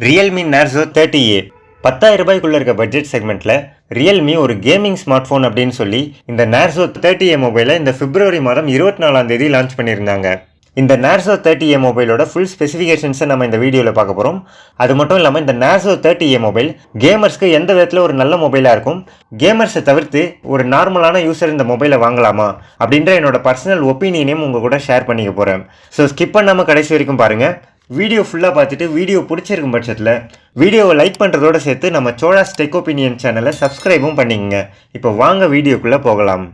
Realme Narzo 30A 10,000 ரூபாய்க்குள்ள இருக்க budget செக்மெண்ட்ல Realme ஒரு gaming smart phone அப்படின்னு சொல்லி இந்த Narzo 30A மொபைலை இந்த பிப்ரவரி மாதம் 24ஆம் தேதி லான்ச் பண்ணியிருந்தாங்க. இந்த Narzo 30A மொபைலோட ஃபுல் ஸ்பெசிஃபிகேஷன்ஸை நம்ம இந்த வீடியோவில் பார்க்க போகிறோம். அது மட்டும் இல்லாமல் இந்த Narzo 30A மொபைல் கேமர்ஸ்க்கு எந்த விதத்தில் ஒரு நல்ல மொபைலாக இருக்கும், கேமர்ஸை தவிர்த்து ஒரு நார்மலான யூசர் இந்த மொபைலை வாங்கலாமா அப்படின்ற என்னோட பர்சனல் ஒப்பீனியனையும் உங்கள் கூட ஷேர் பண்ணிக்க போகிறேன். ஸோ ஸ்கிப் பண்ணாமல் கடைசி வரைக்கும் பாருங்கள். வீடியோ ஃபுல்லாக பார்த்துட்டு வீடியோ பிடிச்சிருக்கும் பட்சத்தில் வீடியோவை லைக் பண்ணுறதோடு சேர்த்து நம்ம சோழாஸ் டெக் ஒப்பீனியன் சேனலை சப்ஸ்கிரைபும் பண்ணிக்கங்க. இப்போ வாங்க வீடியோக்குள்ளே போகலாம்.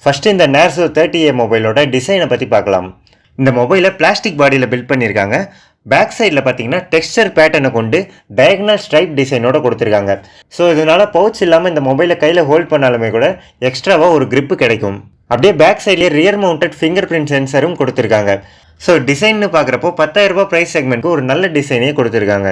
ஃபஸ்ட்டு இந்த Narzo 30A மொபைலோட டிசைனை பற்றி பார்க்கலாம். இந்த மொபைலை பிளாஸ்டிக் பாடியில் பில்ட் பண்ணியிருக்காங்க. பேக் சைடில் பார்த்தீங்கன்னா டெக்ஸ்டர் பேட்டர்னை கொண்டு டயகனல் ஸ்ட்ரைப் டிசைனோட கொடுத்துருக்காங்க. ஸோ இதனால் பவுச் இல்லாமல் இந்த மொபைலை கையில் ஹோல்ட் பண்ணாலுமே கூட எக்ஸ்ட்ராவாக ஒரு grip கிடைக்கும். அப்படியே பேக் சைட்லேயே ரியர் மவுண்டட் ஃபிங்கர் பிரிண்ட் சென்சரும் கொடுத்துருக்காங்க. ஸோ டிசைன்னு பார்க்குறப்போ 10,000 ரூபாய் ப்ரைஸ் செக்மெண்ட்க்கு ஒரு நல்ல டிசைனே கொடுத்துருக்காங்க.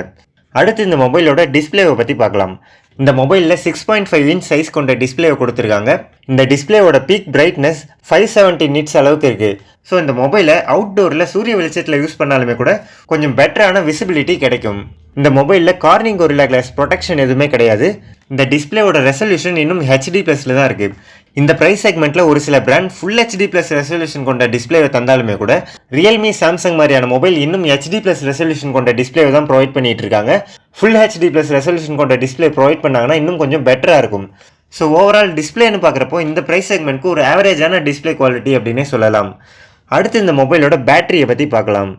அடுத்து இந்த மொபைலோட டிஸ்பிளேவை பற்றி பார்க்கலாம். இந்த மொபைலில் 6.5 இன்ச் சைஸ் கொண்ட டிஸ்பிளேவை கொடுத்துருக்காங்க. இந்த டிஸ்பிளேவோட பீக் பிரைட்னஸ் 570 நிட்ஸ் அளவுக்கு இருக்குது. ஸோ இந்த மொபைலை அவுட்டோரில் சூரிய வெளிச்சத்தில் யூஸ் பண்ணாலுமே கூட கொஞ்சம் பெட்டரான விசிபிலிட்டி கிடைக்கும். இந்த மொபைலில் கார்னிங் கொரில்லா கிளாஸ் ப்ரொடெக்ஷன் எதுவுமே கிடையாது. இந்த டிஸ்பிளேவோட ரெசல்யூஷன் இன்னும் HD+ல தான் இருக்குது. இந்த ப்ரைஸ் செக்மெண்ட்டில் ஒரு சில பிராண்ட் ஃபுல் HD+ ரெசல்யூஷன் கொண்ட டிஸ்பிளேவை தந்தாலுமே கூட Realme, சாம்சங் மாதிரியான மொபைல் இன்னும் HD+ ரெசல்யூஷன் கொண்ட டிஸ்பிளேவை தான் ப்ரொவைட் பண்ணிட்டு இருக்காங்க. ஃபுல் HD+ ரெசல்யூஷன் கொண்ட டிஸ்பிளே ப்ரொவைட் பண்ணாங்கன்னா இன்னும் கொஞ்சம் பெட்டராக இருக்கும். ஸோ ஓவரால் டிஸ்பிளேன்னு பார்க்குறப்போ இந்த ப்ரைஸ் செக்மெண்ட்க்கு ஒரு ஆவரேஜான டிஸ்பிளே குவாலிட்டி அப்படின்னே சொல்லலாம். அடுத்து இந்த மொபைலோட பேட்டரியை பற்றி பார்க்கலாம்.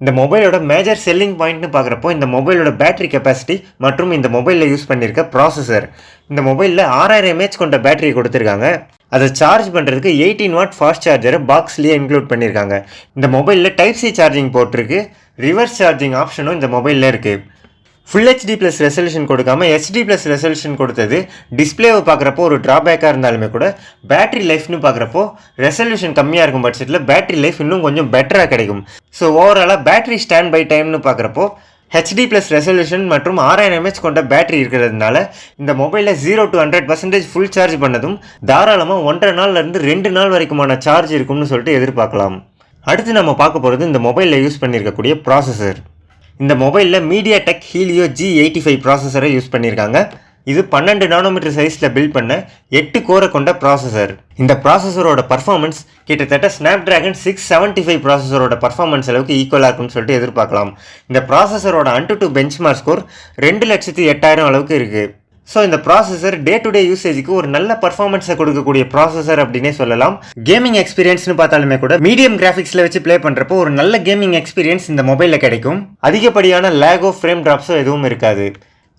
இந்த மொபைலோட மேஜர் செல்லிங் பாயிண்ட்னு பார்க்குறப்போ இந்த மொபைலோட பேட்டரி கெப்பாசிட்டி மற்றும் இந்த மொபைலில் யூஸ் பண்ணியிருக்க ப்ராசஸர். இந்த மொபைலில் 6000 mAh கொண்ட பேட்டரி கொடுத்துருக்காங்க. அதை சார்ஜ் பண்ணுறதுக்கு 18 வாட் ஃபாஸ்ட் சார்ஜரை பாக்ஸ்லேயே இன்க்ளூட் பண்ணியிருக்காங்க. இந்த மொபைலில் டைப் சி சார்ஜிங் போர்ட் இருக்குது. ரிவர்ஸ் சார்ஜிங் ஆப்ஷனும் இந்த மொபைலில் இருக்குது. ஃபுல் HD+ ரெசல்யூஷன் கொடுக்காம HD+ ரெசல்யூஷன் கொடுத்தது டிஸ்பிளேவை பார்க்குறப்போ ஒரு ட்ராபேக்காக இருந்தாலுமே கூட பேட்டரி லைஃப்னு பார்க்குறப்போ ரெசல்யூஷன் கம்மியாக இருக்கும் பட்சத்தில் பேட்டரி லைஃப் இன்னும் கொஞ்சம் பெட்டராக கிடைக்கும். ஸோ ஓவராலாக பேட்டரி ஸ்டாண்ட் பை டைம்னு பார்க்குறப்போ HD+ ரெசல்யூஷன் மற்றும் 6000 mAh கொண்ட பேட்டரி இருக்கிறதுனால இந்த மொபைலில் 0 to 100% ஃபுல் சார்ஜ் பண்ணதும் தாராளமாக 1.5 நாள்லேருந்து 2 நாள் வரைக்குமான சார்ஜ் இருக்கும்னு சொல்லிட்டு எதிர்பார்க்கலாம். அடுத்து நம்ம பார்க்க போகிறது இந்த மொபைலில் யூஸ் பண்ணியிருக்கக்கூடிய ப்ராசஸர். இந்த மொபைலில் MediaTek Helio G85 ப்ராசஸரை யூஸ் பண்ணியிருக்காங்க. இது 12 நானோமீட்டர் சைஸில் பில்ட் பண்ண 8 கோரை கொண்ட ப்ராசஸர். இந்த ப்ராசஸரோட பர்ஃபார்மன்ஸ் கிட்டத்தட்ட Snapdragon 675 ப்ராசஸரோட பர்ஃபார்மன்ஸ் அளவுக்கு ஈக்குவலாக இருக்கும்னு சொல்லிட்டு எதிர்பார்க்கலாம். இந்த ப்ராசஸரோட AnTuTu பெஞ்ச்மார்க் ஸ்கோர் 2,08,000 அளவுக்கு இருக்குது. ஸோ இந்த ப்ராசஸர் டே டு டே யூசேஜுக்கு ஒரு நல்ல பர்ஃபார்மன்ஸை கொடுக்கக்கூடிய ப்ராசஸர் அப்படின்னே சொல்லலாம். கேமிங் எக்ஸ்பீரியன்ஸ்னு பார்த்தாலுமே கூட மீடியம் கிராஃபிக்ஸில் வச்சு ப்ளே பண்ணுறப்போ ஒரு நல்ல கேமிங் எக்ஸ்பீரியன்ஸ் இந்த மொபைலில் கிடைக்கும். அதிகப்படியான லேகோ ஃப்ரேம் ட்ராப்ஸோ எதுவும் இருக்காது.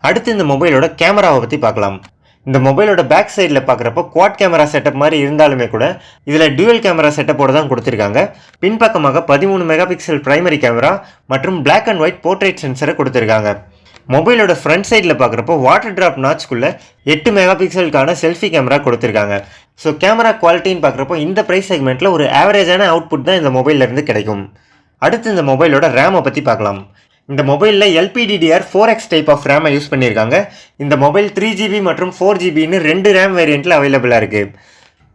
அடுத்து இந்த மொபைலோட கேமராவை பற்றி பார்க்கலாம். இந்த மொபைலோட பேக் சைடில் பார்க்குறப்போ குவாட் கேமரா செட்டப் மாதிரி இருந்தாலுமே கூட இதில் டியூவல் கேமரா செட்டப்போடு தான் கொடுத்துருக்காங்க. பின்பக்கமாக 13 மெகாபிக்சல் பிரைமரி கேமரா மற்றும் பிளாக் அண்ட் ஒயிட் போர்ட்ரேட் சென்சரை கொடுத்துருக்காங்க. மொபைலோட ஃப்ரண்ட் சைடில் பார்க்குறப்போ வாட்டர் ட்ராப் நாட்ச்குள்ளே 8 மெகாபிக்சலுக்கான செல்ஃபி கேமரா கொடுத்துருக்காங்க. ஸோ கேமரா குவாலிட்டின்னு பார்க்குறப்போ இந்த ப்ரைஸ் செக்மெண்ட்டில் ஒரு ஆவரேஜான அவுட்புட் தான் இந்த மொபைல்லேருந்து கிடைக்கும். அடுத்து இந்த மொபைலோட ரேமை பற்றி பார்க்கலாம். இந்த மொபைலில் LPDDR4X டைப் ஆஃப் ரேமை யூஸ் பண்ணியிருக்காங்க. இந்த மொபைல் 3GB மற்றும் 4GBன்னு 2 ரேம் வேரியண்ட்டில் அவைலபிளாக இருக்குது.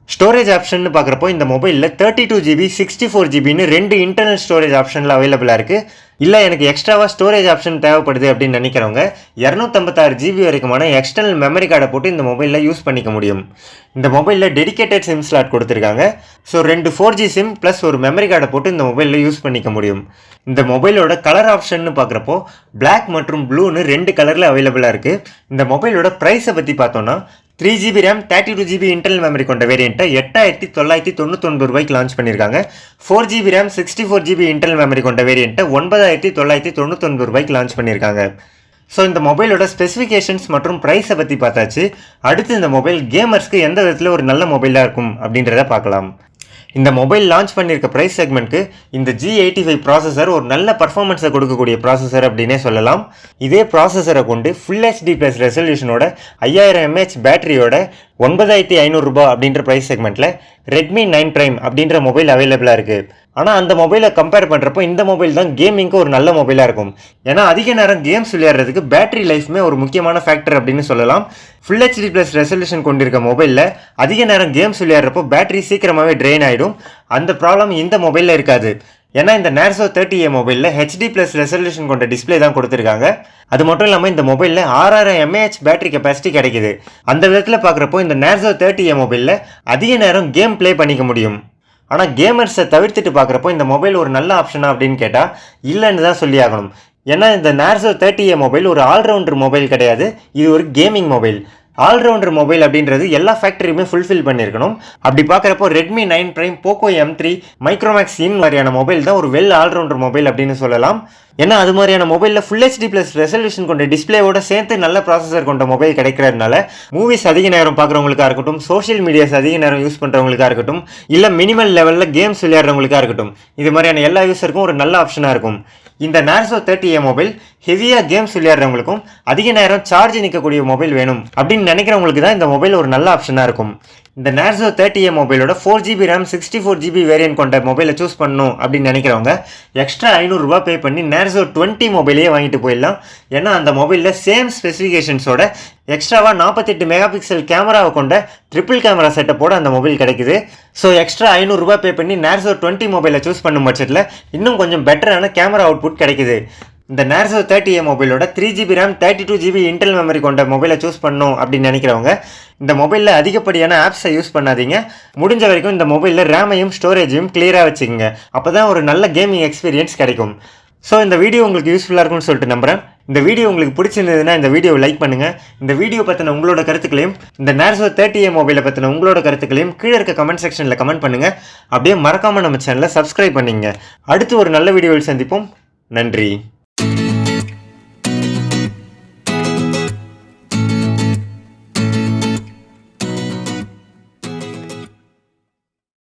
ஸ்டோரேஜ் ஆப்ஷன் பார்க்குறப்போ இந்த மொபைலில் 32GB 64GBன்னு 2 இன்டர்னல் ஸ்டோரேஜ் ஆப்ஷனில் அவைலபிளாக இருக்குது. இல்லை எனக்கு எக்ஸ்ட்ராவாக ஸ்டோரேஜ் ஆப்ஷன் தேவைப்படுது அப்படின்னு நினைக்கிறவங்க 256GB வரைக்குமான எக்ஸ்டர்னல் மெமரி கார்டை போட்டு இந்த மொபைலில் யூஸ் பண்ணிக்க முடியும். இந்த மொபைலில் டெடிகேட்டட் சிம் ஸ்லாட் கொடுத்துருக்காங்க. ஸோ 2 4G சிம் ப்ளஸ் ஒரு மெமரி கார்டை போட்டு இந்த மொபைலில் யூஸ் பண்ணிக்க முடியும். இந்த மொபைலோட கலர் ஆப்ஷன்னு பார்க்குறப்போ பிளாக் மற்றும் ப்ளூன்னு 2 கலரில் அவைலபிளாக இருக்குது. இந்த மொபைலோட ப்ரைஸை பற்றி பார்த்தோன்னா 3GB RAM 32GB internal memory கொண்ட வேரியண்ட்டை 8,999 ரூபாய்க்கு லான்ச் பண்ணியிருக்காங்க. 4GB RAM 64GB internal memory கொண்ட வேரியண்ட்டை 9,999 ரூபாய்க்கு லான்ச் பண்ணியிருக்காங்க. ஸோ இந்த மொபைலோட ஸ்பெசிஃபிகேஷன்ஸ் மற்றும் ப்ரைஸை பற்றி பார்த்தாச்சு. அடுத்து இந்த மொபைல் கேமர்ஸ்க்கு எந்த விதத்தில் ஒரு நல்ல மொபைலாக இருக்கும் அப்படின்றத பார்க்கலாம். இந்த மொபைல் லான்ச் பண்ணியிருக்க ப்ரைஸ் செக்மெண்ட்க்கு இந்த G85 ப்ராசஸர் ஒரு நல்ல பர்ஃபார்மன்ஸை கொடுக்கக்கூடிய ப்ராசஸர் அப்படின்னே சொல்லலாம். இதே ப்ராசஸரை கொண்டு ஃபுல் HD+ ரெசல்யூஷனோட 5000 mAh பேட்டரியோட 9,500 ரூபாய் அப்படின்ற ப்ரைஸ் செக்மெண்ட்டில் Redmi 9 Prime அப்படின்ற மொபைல் அவைலபிளாக இருக்குது. ஆனால் அந்த மொபைலை கம்பேர் பண்ணுறப்போ இந்த மொபைல் தான் கேமிங்க்கு ஒரு நல்ல மொபைலாக இருக்கும். ஏன்னா அதிக நேரம் கேம்ஸ் விளையாடுறதுக்கு பேட்டரி லைஃப்மே ஒரு முக்கியமான ஃபேக்டர் அப்படின்னு சொல்லலாம். ஃபுல் ஹெச்டி ப்ளஸ் ரெசல்யூஷன் கொண்டிருக்க மொபைலில் அதிக நேரம் கேம்ஸ் விளையாடுறப்போ பேட்டரி சீக்கிரமாகவே ட்ரெயின் ஆகிடும். அந்த ப்ராப்ளம் இந்த மொபைலில் இருக்காது. ஏன்னா இந்த Narzo 30A மொபைலில் ஹெச்டி ப்ளஸ் ரெசல்யூஷன் கொண்ட டிஸ்பிளே தான் கொடுத்துருக்காங்க. அது மட்டும் இல்லாமல் இந்த மொபைலில் 6000 mAh பேட்டரி கெப்பாசிட்டி கிடைக்குது. அந்த விதத்தில் பார்க்குறப்போ இந்த Narzo 30A மொபைலில் அதிக நேரம் கேம் ப்ளே பண்ணிக்க முடியும். ஆனால் கேமர்ஸை தவிர்த்துட்டு பார்க்குறப்போ இந்த மொபைல் ஒரு நல்ல ஆப்ஷனா அப்படின்னு கேட்டால் இல்லைன்னு தான் சொல்லி ஆகணும். ஏன்னா இந்த Narzo 30A மொபைல் ஒரு ஆல்ரவுண்டர் மொபைல் கிடையாது, இது ஒரு கேமிங் மொபைல். ஆல்ரவுண்டர் மொபைல் அப்படின்றது எல்லா ஃபேக்டரியுமே ஃபுல்ஃபில் பண்ணியிருக்கணும். அப்படி பார்க்குறப்போ Redmi 9 Prime, Poco M3, Micromax இன் மாதிரியான மொபைல் தான் ஒரு வெல் ஆல்ரவுண்டர் மொபைல் அப்படின்னு சொல்லலாம். ஏன்னா அது மாதிரியான மொபைலில் ஃபுல் ஹெச்டி ப்ளஸ் ரெசல்யூஷன் கொண்ட டிஸ்பிளேவோட சேர்த்து நல்ல ப்ராசஸர் கொண்ட மொபைல் கிடைக்கிறதுனால மூவிஸ் அதிக நேரம் பார்க்குறவங்களுக்காக இருக்கட்டும், சோஷியல் மீடியாஸ் அதிக நேரம் யூஸ் பண்ணுறவங்களுக்காக இருக்கட்டும், இல்லை மினிமல் லெவலில் கேம்ஸ் விளையாடுறவங்களுக்காக இருக்கட்டும், இது மாதிரியான எல்லா யூஸருக்கும் ஒரு நல்ல ஆப்ஷனாக இருக்கும். இந்த Narzo 30A மொபைல் ஹெவியாக கேம்ஸ் விளையாடுறவங்களுக்கும் அதிக நேரம் சார்ஜ் நிற்கக்கூடிய மொபைல் வேணும் அப்படின்னு நினைக்கிறவங்களுக்கு தான் இந்த மொபைல் ஒரு நல்ல ஆப்ஷனாக இருக்கும். இந்த Narzo 30A மொபைலோட 4GB RAM 64GB வேரியன்ட் கொண்ட மொபைலை சூஸ் பண்ணணும் அப்படின்னு நினைக்கிறவங்க எக்ஸ்ட்ரா ₹500 பே பண்ணி Narzo 20 மொபைலையே வாங்கிட்டு போயிடலாம். ஏன்னா அந்த மொபைலில் சேம் ஸ்பெசிஃபிகேஷன்ஸோட எக்ஸ்ட்ராவாக 48 மெகாபிக்சல் கேமராவை கொண்ட ட்ரிபிள் கேமரா செட்டப்போட அந்த மொபைல் கிடைக்குது. ஸோ எக்ஸ்ட்ரா ₹500 பே பண்ணி Narzo 20 மொபைலை சூஸ் பண்ணும் பட்சத்தில் இன்னும் கொஞ்சம் பெட்டரான கேமரா அவுட்புட் கிடைக்குது. இந்த Narzo 30A மொபைலோட 3GB RAM 32GB Intel memory கொண்ட மொபைலை சூஸ் பண்ணணும் அப்படின்னு நினைக்கிறவங்க இந்த மொபைலில் அதிகப்படியான ஆப்ஸை யூஸ் பண்ணாதீங்க. முடிஞ்ச வரைக்கும் இந்த மொபைலில் ரேமையும் ஸ்டோரேஜையும் கிளியராக வச்சுக்கோங்க. அப்போ தான் ஒரு நல்ல கேமிங் எக்ஸ்பீரியன்ஸ் கிடைக்கும். ஸோ இந்த வீடியோ உங்களுக்கு யூஸ்ஃபுல்லாக இருக்கும்னு சொல்லிட்டு நம்புகிறேன். இந்த வீடியோ உங்களுக்கு பிடிச்சிருந்ததுன்னா இந்த வீடியோவை லைக் பண்ணுங்கள். இந்த வீடியோ பற்றின உங்களோட கருத்துக்களையும் இந்த Narzo 30A மொபைலை பற்றின உங்களோட கருத்துக்களையும் கீழே இருக்க கமெண்ட் செக்ஷனில் கமெண்ட் பண்ணுங்கள். அப்படியே மறக்காமல் நம்ம சேனலை சப்ஸ்கிரைப் பண்ணிங்க. அடுத்து ஒரு நல்ல வீடியோவில் சந்திப்போம். நன்றி.